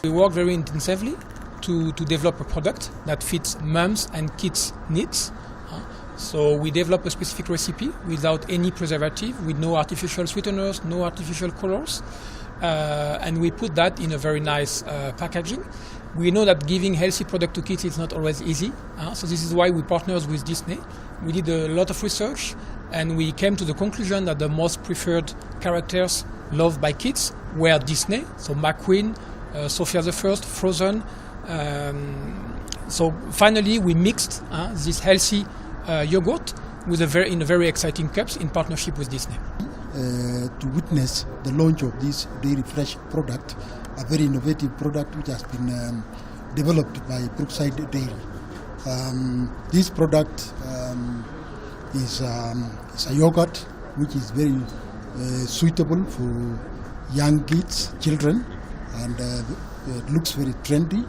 We work very intensively to develop a product that fits mums and kids' needs. So we develop a specific recipe without any preservative, with no artificial sweeteners, no artificial colors, and we put that in a very nice packaging. We know that giving healthy product to kids is not always easy, so this is why we partners with Disney. We did a lot of research, and we came to the conclusion that the most preferred characters loved by kids were Disney, so McQueen, Sophia the First, Frozen. So finally we mixed this healthy yogurt with in a very exciting cups in partnership with Disney. To witness the launch of this Dairy Fresh product, a very innovative product which has been developed by Brookside Dairy. This product is a yogurt which is very suitable for young kids, children, and it looks very trendy.